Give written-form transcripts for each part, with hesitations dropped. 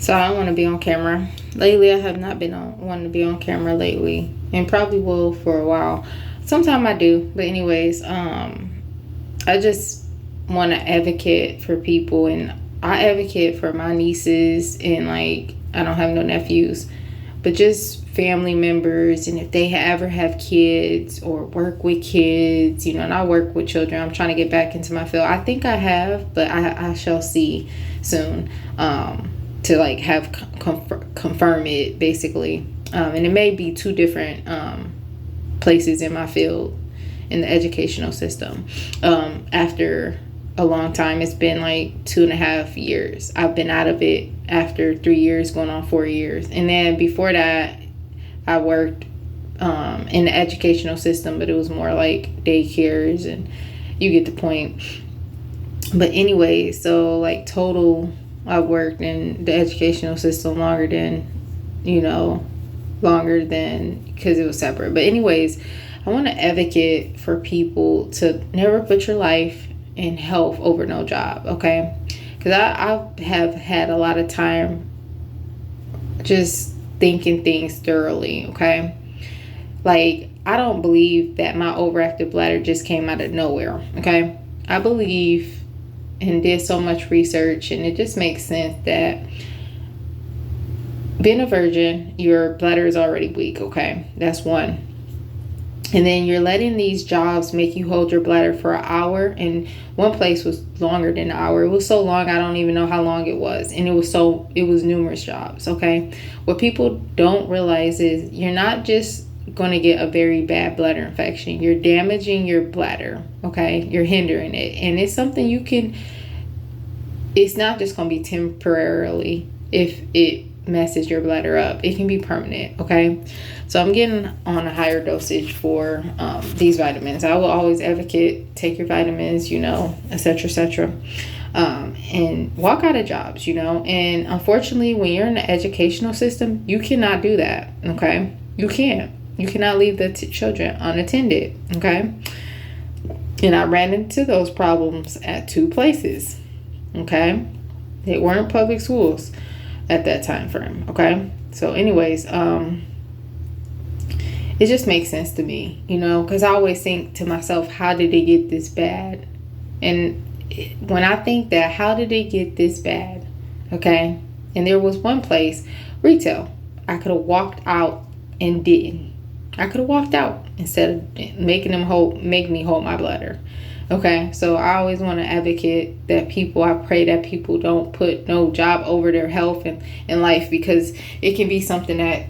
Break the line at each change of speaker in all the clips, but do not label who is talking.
So I don't want to be on camera. Lately, I have not been wanting to be on camera lately, and probably will for a while. Sometimes I do, but anyways, I just want to advocate for people, and I advocate for my nieces, and like I don't have no nephews, but just family members, and if they ever have kids or work with kids, you know, and I work with children. I'm trying to get back into my field. I think I have, but I shall see soon. To like have confirm it basically, and it may be two different places in my field in the educational system. After a long time, it's been like 2.5 years. I've been out of it after 3 years, going on 4 years, and then before that, I worked in the educational system, but it was more like daycares, and you get the point. But anyway, so like total, I worked in the educational system longer than because it was separate. But anyways, I want to advocate for people to never put your life and health over no job, okay? Because I have had a lot of time just thinking things thoroughly, okay? Like, I don't believe that my overactive bladder just came out of nowhere, okay? I believe and did so much research, and it just makes sense that being a virgin, your bladder is already weak, okay? That's one. And then you're letting these jobs make you hold your bladder for an hour, and one place was longer than an hour. It was so long, I don't even know how long it was, and it was numerous jobs, okay? What people don't realize is you're not just going to get a very bad bladder infection. You're damaging your bladder, okay? You're hindering it, and it's something it's not just going to be temporarily. If it messes your bladder up, it can be permanent, okay? So I'm getting on a higher dosage for these vitamins. I will always advocate, take your vitamins, etc., etc., and walk out of jobs, and unfortunately, when you're in the educational system, you cannot do that, okay? You cannot leave the children unattended, okay? And I ran into those problems at 2 places, okay? They weren't public schools at that time frame, okay? So anyways, it just makes sense to me, because I always think to myself, how did it get this bad? And when I think that, how did it get this bad, okay? And there was one place, retail, I could have walked out and didn't. I could have walked out instead of making make me hold my bladder. Okay, so I always want to advocate that I pray that people don't put no job over their health and life, because it can be something that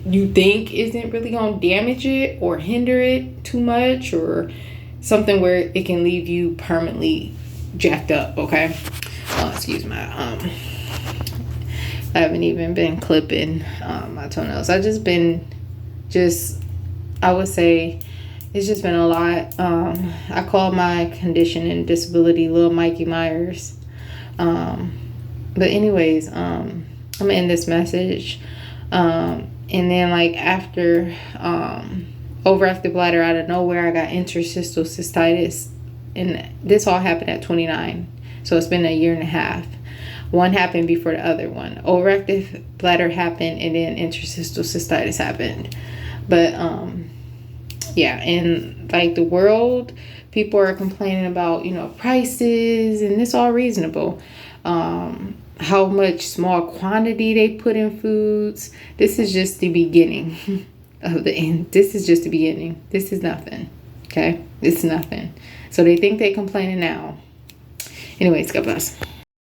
you think isn't really going to damage it or hinder it too much, or something where it can leave you permanently jacked up, okay? Excuse my I haven't even been clipping my toenails. I would say it's just been a lot. I call my condition and disability Little Mikey Myers. But anyways, I'm gonna end this message. And then like after overactive bladder, out of nowhere, I got interstitial cystitis. And this all happened at 29. So it's been a 1.5 years. One happened before the other one. Overactive bladder happened, and then interstitial cystitis happened. But yeah, and like the world, people are complaining about prices, and it's all reasonable. How much small quantity they put in foods. This is just the beginning of the end. This is just the beginning. This is nothing. Okay, it's nothing. So they think they're complaining now. Anyways, God bless.